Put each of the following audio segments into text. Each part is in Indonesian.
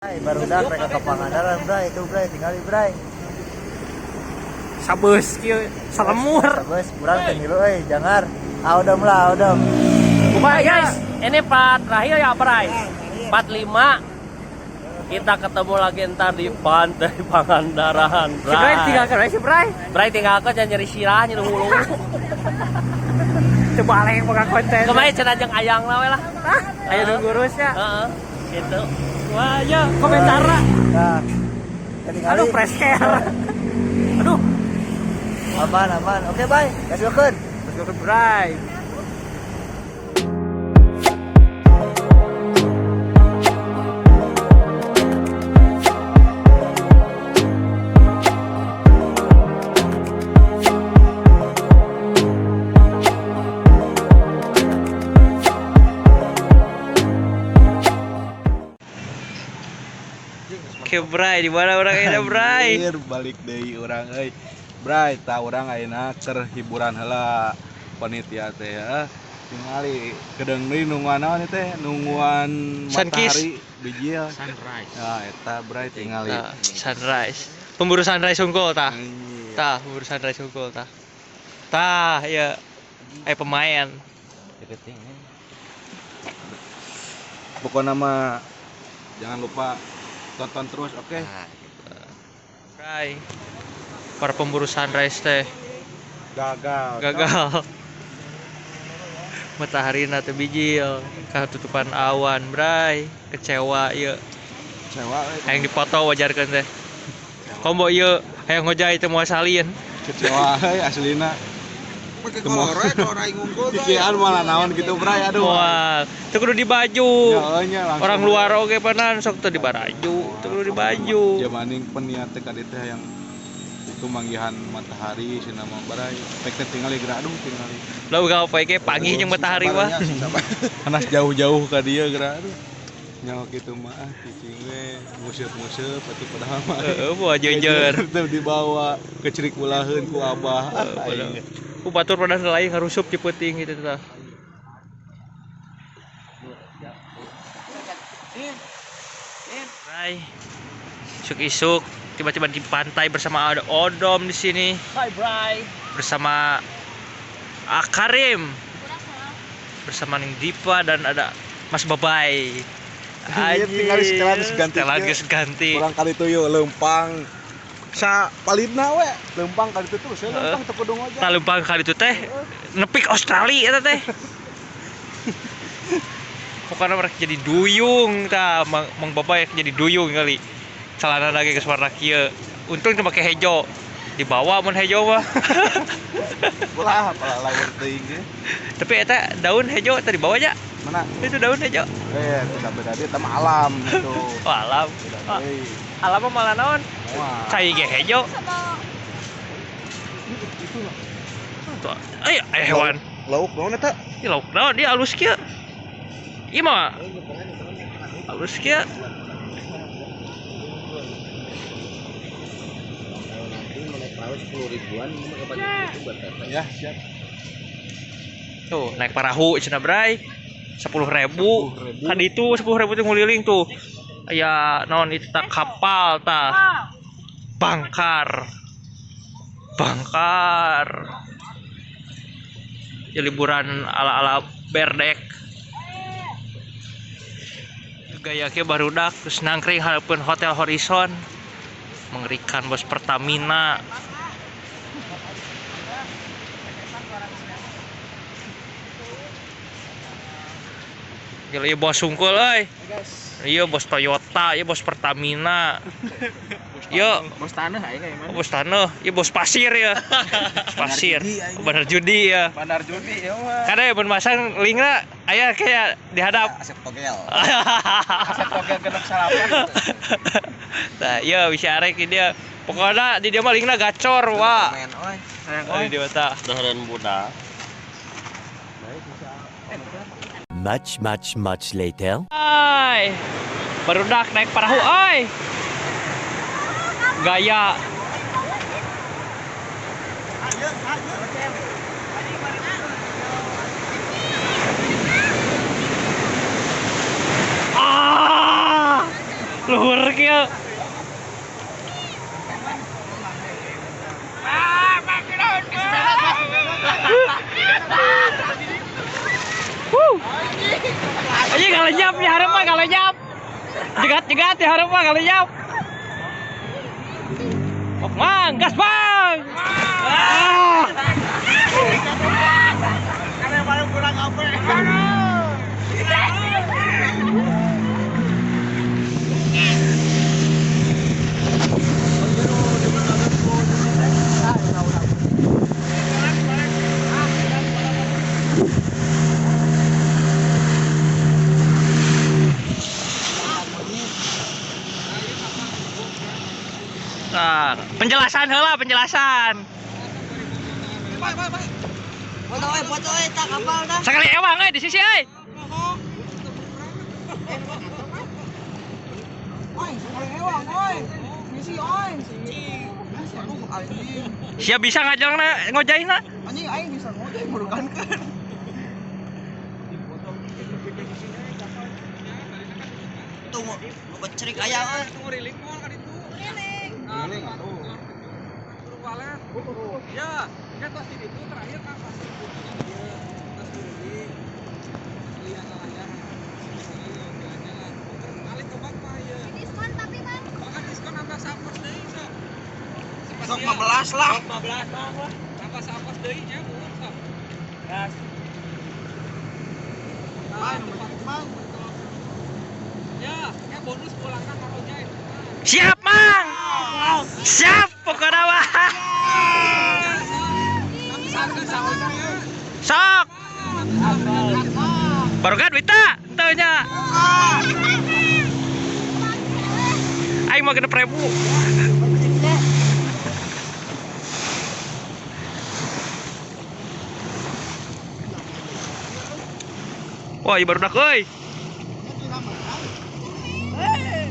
Baru dah mereka ke Pangandaran, Bray. Itu, Bray, tinggal di Bray. Sabes kieu salemur. Sabes kurang teh ngilu euy, jangar. Audom lah, audom. Baik guys, ini part terakhir ya, Bray. Part 5. Kita ketemu lagi ntar di pantai Pangandaran, Bray. Si Bray tinggal ke si Bray. Bray tinggal ke jangan nyeri sirah nyeri hulu. Coba aleng pegang konten. Kemarin cenah jeung ayang lah we lah. Ayo dulu gurusnya. Heeh. Gitu. Wah, ya komentar. Nah. Aduh, press care. Aduh, Aman. Oke, bye. Let's go, Kun. let's go ke Bray. Oke, Bray, di mana orang ini, Bray? Anjir, balik deui urang euy. Bray, tah urang ayeuna keur hiburan heula panitia teh ya. Tingali kedeung deui nungguan naon teh? Nungguan Sunkist. matahari bijil. Sunrise. Ya, eta Bray tingali. Tah, sunrise. Pemburu sunrise unggul tah. Anjir. Tah, pemburu sunrise unggul tah. Tah, ya. Pemain. Pokoknya mah jangan lupa tonton terus, oke? Bray. Para pemburu sunrise teh gagal. Matahari teh bijil, katutupan awan, Bray. Kecewa ieu. Kecewa euy. Hayang dipoto wajarkeun teh. Kombo ieu hayang ngojay teh moal salin. Kecewa euy aslina. Pakai kolornya kalau naik ngumpul pikiran malah naon gitu Bray, aduh. Moal. Teu kudu di baju. Nya langsung. Orang luar oge panan sok teu di baju, teu kudu di baju. Jamaning peniat teh kadi teh yang itu manggihan matahari cenah mah Bray. Pek teh tingali geura aduh tingali. Lah gak apa ke pagi jeung matahari mah. Panas jauh-jauh ka dieu geura aduh. Nyawa kitu mah cicing we nguseup-nguseup atuh padahal mah. Heeh, buah jeunjeun. Teu dibawa ke cerik ulaheun ku Abah. Ku batur pada lain ngarusup di peuting gitu tah. Bray. Isuk-isuk tiba-tiba di pantai bersama ada Odom di sini. Hai, Bray. Bersama Akarim, bersama Ning Dipa dan ada Mas Babay. Iya, tinggal setelan geus ganti. Kurang kali tuyul lempang. Sa palidna we, lempang kali itu saya lempang teu kudu ngojek. Lempang kali itu teh nepik Australia eta teh. Pokoknya mereka jadi duyung tah, Mang Babay jadi duyung kali. Celana lagi ke warna kieu. Untung cuma pakai hejo. Dibawa mun hejo mah. Ulah apalah lawan teuing ge. Tapi eta daun hejo tadi dibawa aja. Mana? Itu daun hejo. Tidak beda dia teh alam gitu. Oh, alam. Oh, alam mah malah naon? Wah. Cai ge hejo. Tuh, ayo hewan. Lauk naon eta? Ih lauk naon dia alus kieu. Ieu mah alus kieu. Ya, siap. Tuh, naik perahu cenah Bray. 10.000. Kan itu 10.000 teh nguliling tuh. Ya naon itu tak kapal tah. Bangkar. Ya liburan ala-ala berdek. Gaya ke barudak terus nangkring harapan Hotel Horizon. Mengerikan bos Pertamina. Gila ya bos sungkul euy. Iya bos Toyota, iya bos Pertamina. Iya Bos tanah aing mah. bos tanah, iya bos pasir ya. Bos pasir. Bener judi ya. Bandar judi ya mah. Karena mun masang linkna aya kayak dihadap. Asep togel. Asep Togel genep salapan. Nah, iya bisa arek dia. Pokoknya di dia mah linkna gacor, wah. Sayang Di dia tah. Dahareun budak. Much later. Ay, barudak naik perahu, ay. Gaya. Luhur kieu. Aja kalau nyap ya harap mah kalau nyap. Jegat ya harap mah kalau nyap. Mang, gas bang. Karena paling kurang apa? Nah, penjelasan heula penjelasan. Foto tak kapal dah. Sekali ewang di sisi euy. Siap bisa ngajarna ngojaina? Anjing aing bisa ngojek merukankeun. Tunggu, lu kecerik aya euy. Tunggu riling moal ka ditu. Riling. Riling atuh. Suruh balen. Ya, kan pas di ditu terakhir kan pas di ditu dia. Pas di riling. Lihat layar. Jalan-jalan. Kali kebak mah ya. Diskon tapi, Bang. Makan diskon tambah 100 deui sok. Sok 15 lah. 15 Bang lah. Tambah 100 deui nya, Bu. Sok. Gas. Bang. Ya bonus pulangkan karo jahit. Siap, Mang. Siap pokoknya mah. Sok. Baru kan Wita, entahnya. Aing mau genep 1000. Wah, ieu barudak euy.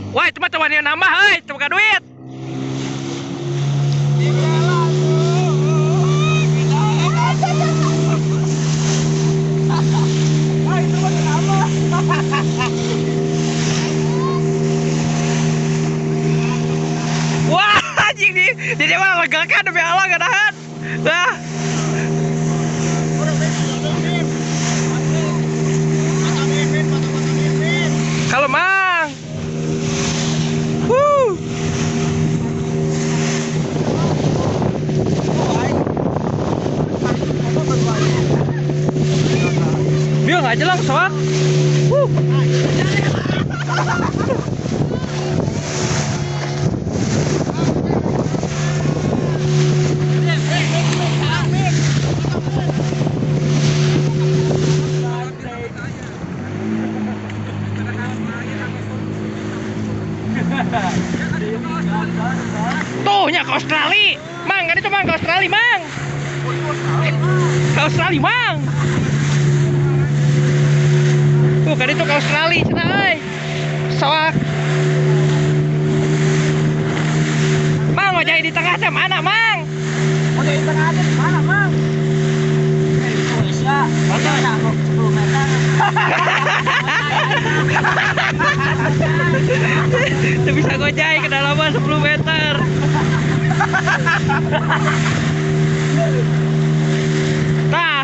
Wah, itu mah teman yang nambah, hei, cuma ka duit. Wah, anjing di dia mah legakan demi Allah gak nahan. Wah. Kalau Mang. Biar nggak jelang soal. Tuh nya ke Australia, Mang, kan itu Mang ke Australia, Mang. Ke Australia, Mang. Tuh kan itu ke Australia, cina euy. Soak. Mang, mau jadi di tengah teh mana, Mang? Mau jadi di tengah teh mana, Mang? Indonesia. Oke, nah, 10 meter. Itu bisa gojai kedalaman 10 meter. Nah,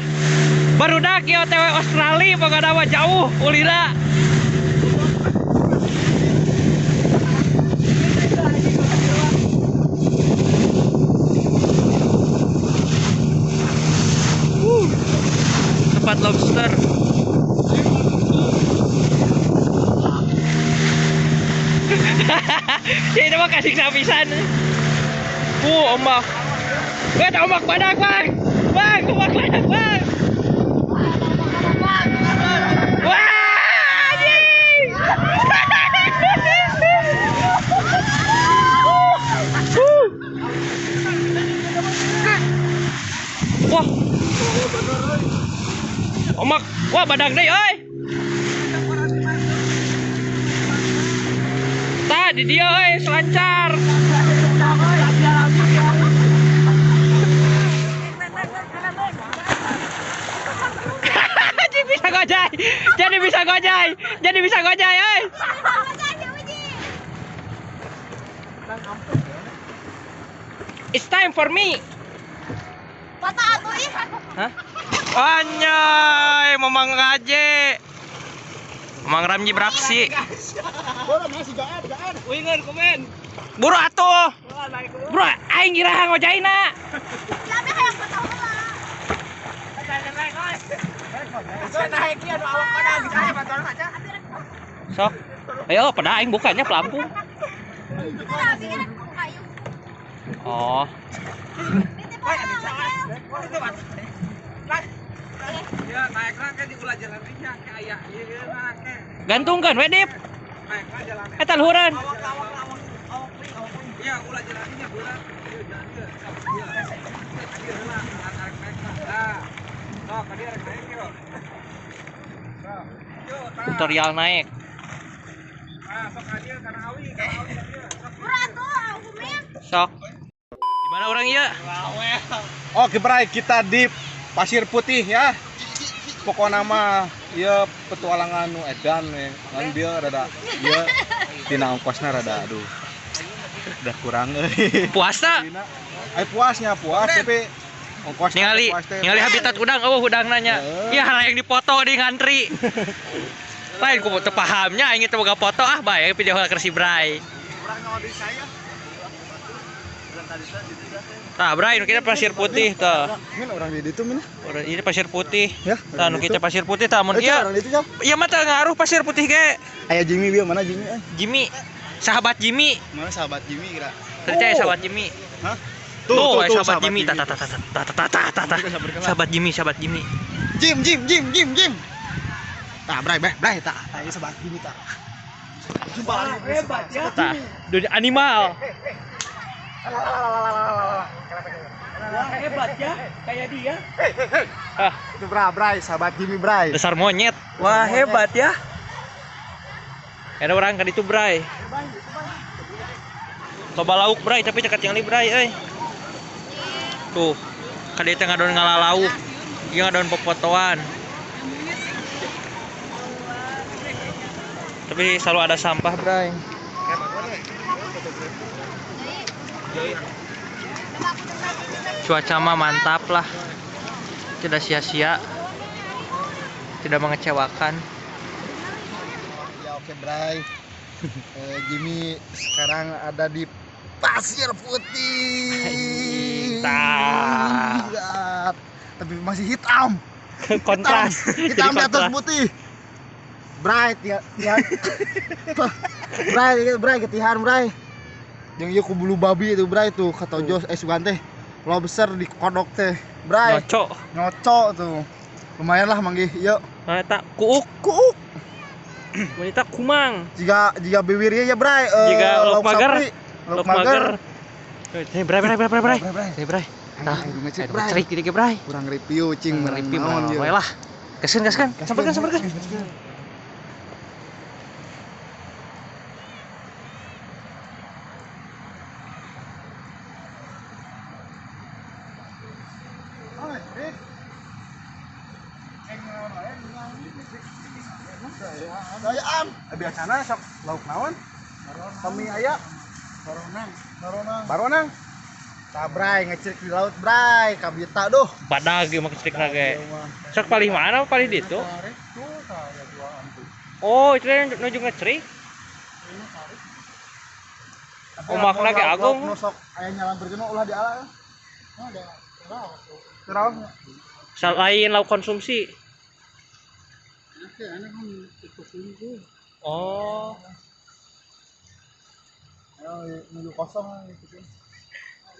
baru dak ya OTW Australia pokoknya mah jauh ulira. Tempat lobster. Ini mah kasih sapisan. Ombak. Ada ombak badak, Bang. Bang, ombak badak, Bang. Wah, anjing. Wah. Ombak. Wah, badak deh, euy. Di dia selancar. Jadi bisa gojai. Jadi bisa gojai. It's time for me. Patah atuh ih. Hah? Anjay, Mamang Raje. Mamang Ramji beraksi. Wingan komen. Buru atuh. Bro, aing girang ngojaina. Tapi hayang patah heula. Sok. Ayo, pada aing bukanya pelampung. Kita lah bikin kayu. Oh, Ya naik lah kan di ulah jalan nya kayak aya ieu na ke. gantungkan we Dip. Naik lah jalan. Eta luhuran. Iya ulah jalan nya bulan. Ieu jalan ke. Ieu lah naik lah. Nah. Sok ka dieu rek naik yo. Yo, Tutorial naik. nah, sok ka dieu kana awi ka dieu. Murah atuh hukumnya. Sok. Di mana orang ieu? Oke, Bray, kita di Pasir Putih ya. Pokoknya mah ya petualangan nu edan nih. Ngan dia rada dia tina ongkosna rada aduh. Udah kurang euy. Puasa. Puasnya puas tapi ongkosnya Ningali habitat udang, udang nanya. Iya, yang dipoto di ngantri. Lain ku teu pahamnya aing teu boga foto bae video heula keur si Bray. Tah, Bray, nu kita Pasir Putih tah. Min orang di ditu min. Ini Pasir Putih. Ya. Tah nu kita Pasir Putih tah mun ieu. Orang di ditu, Jam. Iya mah teu ngaruh Pasir Putih ge. Aya Jimmy dia mana Jimmy? Jimmy, sahabat Jimmy. Mana sahabat Jimmy kira? Percaya sahabat Jimmy. Hah? Sahabat Jimmy. Sahabat Jimmy. Jim. Tah, Bray, tah. Aya sahabat Jimmy tah. Hebat ya. Tah, dunia animal. Wah, hebat ya. Kayak dia. Ah, Itu Bray, sahabat Jimmy, Bray. dasar monyet. Wah, hebat ya. Ada orang kan itu Bray. Coba lauk Bray, tapi cekat yang li Bray, euy. Tuh, kadi teh ngadon ngalalauk. Ieu ngadon popotoan. Tapi selalu ada sampah, Bray. Cuaca mah mantap lah. Tidak sia-sia. Tidak mengecewakan. Ya oke, Bray. Jimmy sekarang ada di Pasir Putih. Tah. Lihat. Tapi masih hitam. Kontras. Hitam di atas putih. Bray, Bray ketihan, Bray. Yang ieu ku bulu babi itu, Bray tuh kata Jos sugan teh. Lobster di kodok teh. Bray. Nyoco tuh. Lumayan lah manggih ieu. Eta kuuk. Wanita kumang. Jika bibir ieu ya, Bray. Jika lauk mager. Lauk mager. Bray. Bray. Nah, ngecek, Bray. Cerik dikit Bray. Kurang review cing Ngeripi naon ieu. bae lah. Gaskeun. Samperkeun. Saya biasana sok lauk naon? Kami aya baronang. Tah, Bray, ngecek di laut, Bray, kabita duh. Badag ieu mah cerik lage. Sok palih mana palih ditu? Oh, itu yang nuju ngecerik. Omak lagi agung. Sok aya nyalam berjenuh ulah di ala. Terus Selain lauk konsumsi. Oh, nunggu kosong gitu.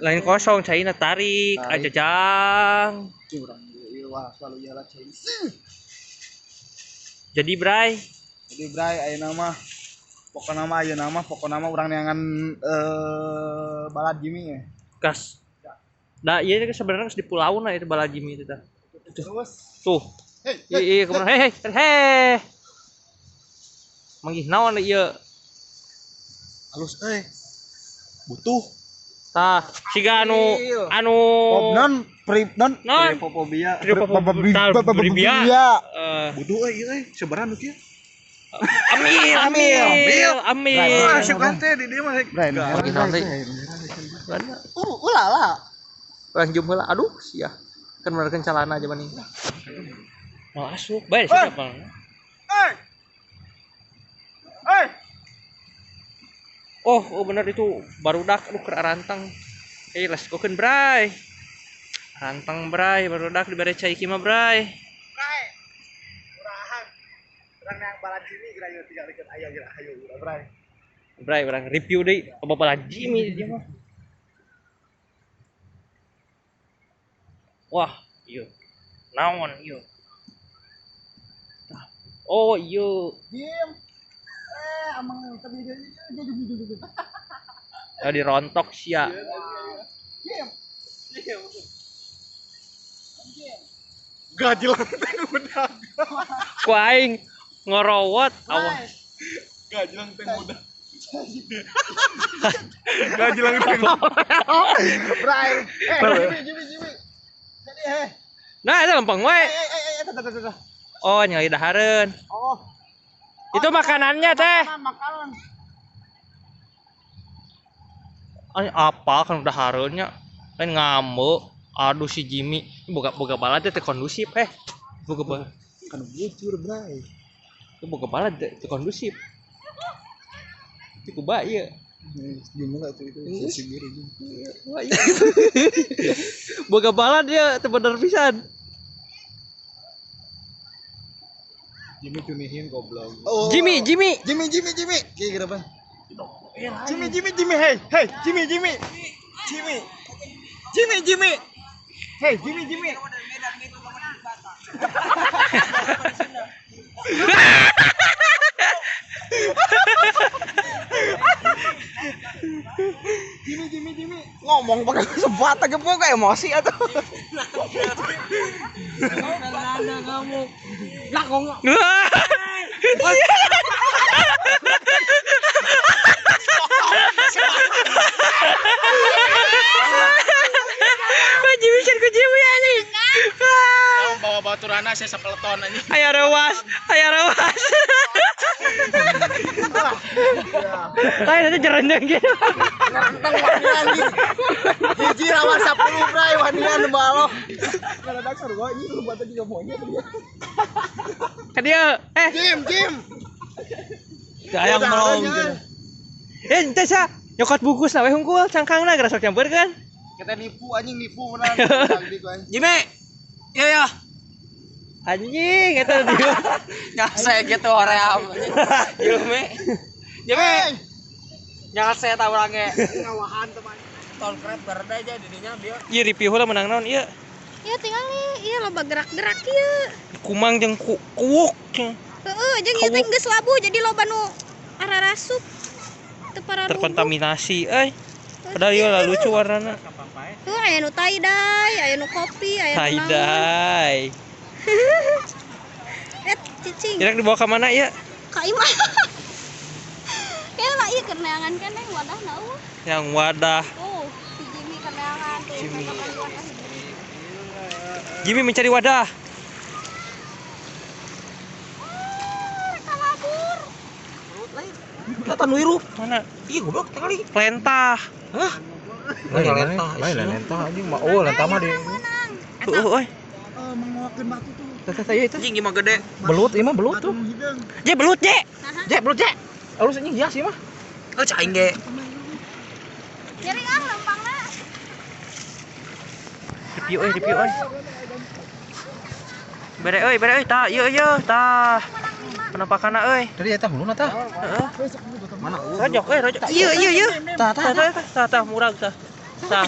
lain kosong, caina tarik, aja jang. Curang ieu wah selalu jalan cai. Jadi Bray, Aya nama pokokna mah urang neangan balad Jimmy ya. gas. Nah, iya sebenarnya di pulau nah itu Balajimi itu dah. Terus Tuh. Iya, kemana? Hei. Manggih naon ieu? halus butuh Tah, siga anu non non Tripopobia Tripopobia. butuh ieu sebaran nu kieu Amil. Masuk kan teh di dia mah. Lagi nanti. Mana? Ulala. Orang jum heula. Aduh, sia. Kan menerkeun calana aja mani. Mau asup. Bae siap Bang. Oh bener itu barudak aduh keur rantang. Let's go keun bray. Rantang bray, barudak dibere cai ki mah bray. Bray. Urahan. Urang yang balan sini geura yeuh tinggal dikeun aya geura hayu bray. Bray urang review deui apa bala Jimmy dia mah. Wah, ieu. Naon ieu? Oh, ieu. Diem. Amang tadi dia. Dirontok sia. Diem. Gajelang teh udah. Ku aing ngorowot awas. Gajelang teh muda. Gajelang teh. Bray. Jimmy. Jadi Nah, itu lempeng we. tah. Oh, nyai dahareun. Oh. Itu makanannya teh. Makanan. Ay, apa kan udah hareunnya. Lain ngamuk. Aduh si Jimmy. Boga bala teh kondusif Boga bala. Kan bocor, Bray. Itu boga bala teh kondusif. Itu kuba ieu. Gimana tuh itu sendiri. Boga bala dia teu bener pisan. Jimmy cunihin goblok. Jimmy. Kayak kenapa? Jimmy, hey, Jimmy. Hey, Jimmy. Jimmy. Ngomong pakai sebat aja pokoknya emosi atuh. Ku Jimmy anjing. Bawa baturana saya sepeleton anjing. Aya rewas. Lain nanti jerenjang gitu. Nantang wanian anjing. Hiji lawan 10 bray wanian balok. Kada dasar gua ini lu buat juga monyet dia. Ka dia Jim. Sayang melong. Ente sa nyokot bungkus na we hungkul cangkangna geura sok campurkeun. Kita nipu beneran. Jimmy. Iya. Anjing eta dia. Nyase gitu hoream. Jimmy. Jangan saya tahu orangnya. Ngawahan teman. Tol krep berda aja didinya biar. Ieu review heula menang naon ieu? Ya tinggal nih, iya loba gerak-gerak ieu. Kumang jeung kuuk. Heeh, jeung ieu teh geus labu jadi loba nu ararasup. Teu pararubuh. Terkontaminasi padahal ieu lah lucu warnana. Tuh aya nu tie-dye, aya nu kopi, aya nu naon. Tie-dye. Cicing. Kira dibawa ke mana ya? Ka imah. Kayak lah ieu keur neangan keneh wadah naon. Yang wadah. Oh, si Jimmy keur neangan tuh. Jimmy. Kapan wadah si Jimmy. Jimmy mencari wadah. Kabur. Kelihatan wiru. Mana? Ih goblok kali. Lentah. Hah? Lain lentah anjing mah. Oh, lentah mah di. Euy. Mengokeun batu tuh. Teh saya itu. Anjing gimana gede. Belut, ieu mah belut tuh. Je belut je. Belut je. Alus anjing hias ieu mah. Oh caing ge. Jadi lempangna. Review euy. Bere euy tah ieu tah. Penampakanna euy. Tadi eta huluna tah. Heeh. Mana? Rojok rojok. Ieu. Tah murag tah. Tah.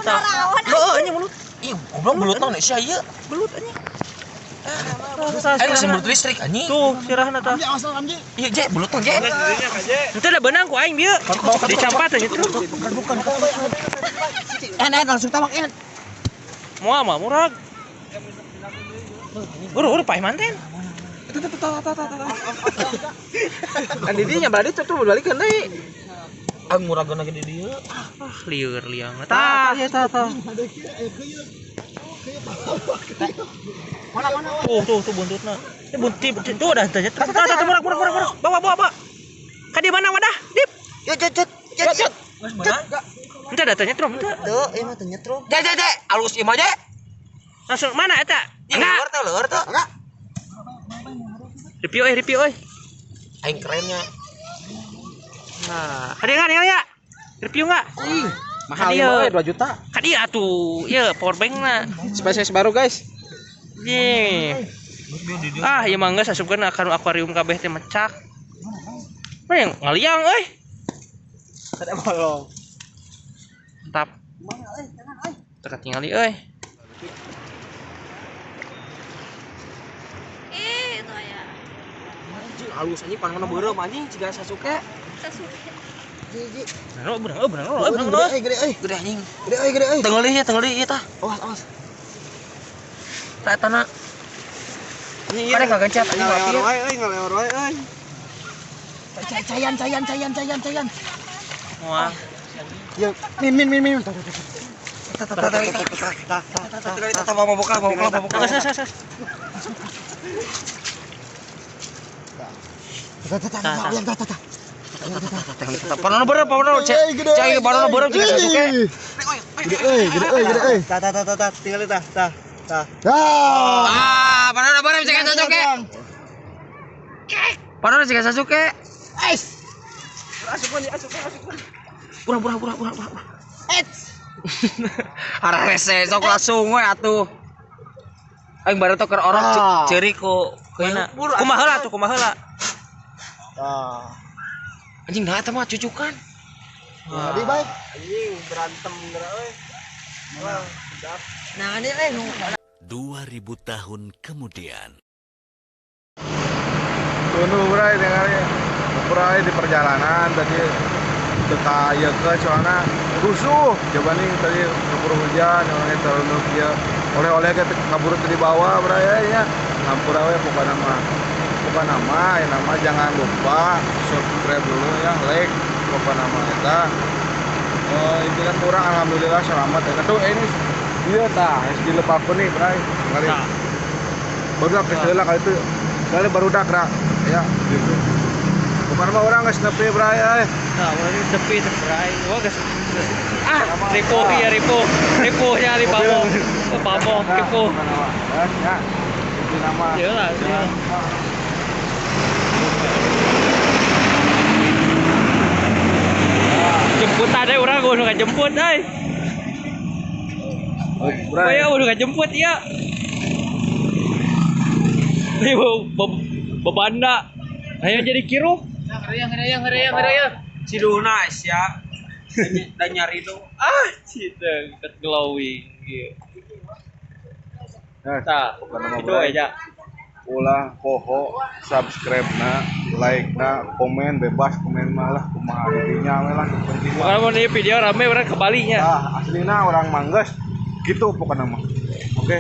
Tah. Heueuh anjing belut. Ih goblok belut naon sia ieu. Belut anjing. Ayo sih belut listrik anjing. Tuh, sirahna tah. Iya je belut teh je. Itu ada benang ku aing bieu. Dicampat aja tuh. Bukan. Langsung tamak en. Moal mah murag. Uru paeh manten. Kan didinya balik tuh balikeun deui. Ang muragna gede dieu. Lieur liang. Tah. Mana? Tuh buntutna. Ini bunti tuh udah tanya. Murah. Bawa. Kan di mana wadah? Dip. Yuk. Mas mana? Entar datanya trom entar. Tuh, ieu mah teu nyetrum. Dek. Alus ieu mah, Dek. Langsung mana eta? Enggak. Luhur tuh. Enggak. Review euy. Aing kerennya. Nah, hadir ya. Review enggak? Mahal Hadiah. ya 2 juta. Kan iya atuh. Ieu power bank na. Spesies baru guys. Ye. Ieu mah geus asupkeun aka akuarium kabeh teh mecak. Mana yang ngaliang euy? Ada bolong. Mantap. Teka tingali euy. Itu aya. Anjing halus anjing pan mana beureum anjing ciga Sasuke. Sasuke. Bener. Gede anjing. Gede euy. Tengeulih ieu tah. Awas. Tak tanah. Anjing Kada ngagencet anjing Ngalewar mati. wae euy, ngalewar wae euy. Cayan. Wah. Ya, min. Tata mau buka. Ses. Panona beureum. Cai panona beureum ciga Sasuke. Gede euy. Tinggal tah. Ah. Panona beureum ciga Sasuke. Panona ciga Sasuke. Asup. Pura. Arah rese sok langsung we atuh. Aing baru tuh keur orok ceuri ku keuna. Kumaha heula. Anjing nah eta mah cucukan. Jadi baik. Anjing berantem euy. Nah, ini nu 2000 tahun kemudian. Tunggu bray dengarnya. Bray di perjalanan tadi teka ya ke soalnya rusuh. Coba nih tadi keburu hujan, orangnya terlalu kia. Oleh-oleh ke kabur di bawah bray ya. Ngampura we bukan nama, jangan lupa subscribe dulu ya, like bukan nama kita. Ini kan kurang alhamdulillah selamat ya. Tuh ini dia tah, dilepaskan nih bray. Kali. Baru dak heula kali itu. Kali baru dak ya gitu. Bukan mah orang geus nepi bray euy. Nah, urang geus nepi teh bray. Wah geus. Ripuhnya di pamo. Ripuh. Ya. Itu nama. Iyalah. Jemput tadi urang udah ngajemput euy. Bray. Aya udah ngajemput ya. Ibu bebanda. Ayo jadi kiru. ngeriang. Siduna sia. Dan nyari itu. Cita ket glowing gitu. Nah, Tah, bukan nama itu bray. aja. Ulah poho subscribe na, like na, komen bebas komen malah kumaha didinya we lah penting Kalau mau nih video rame orang ke Bali nya. aslina orang mangges gitu pokoknya mah. Oke.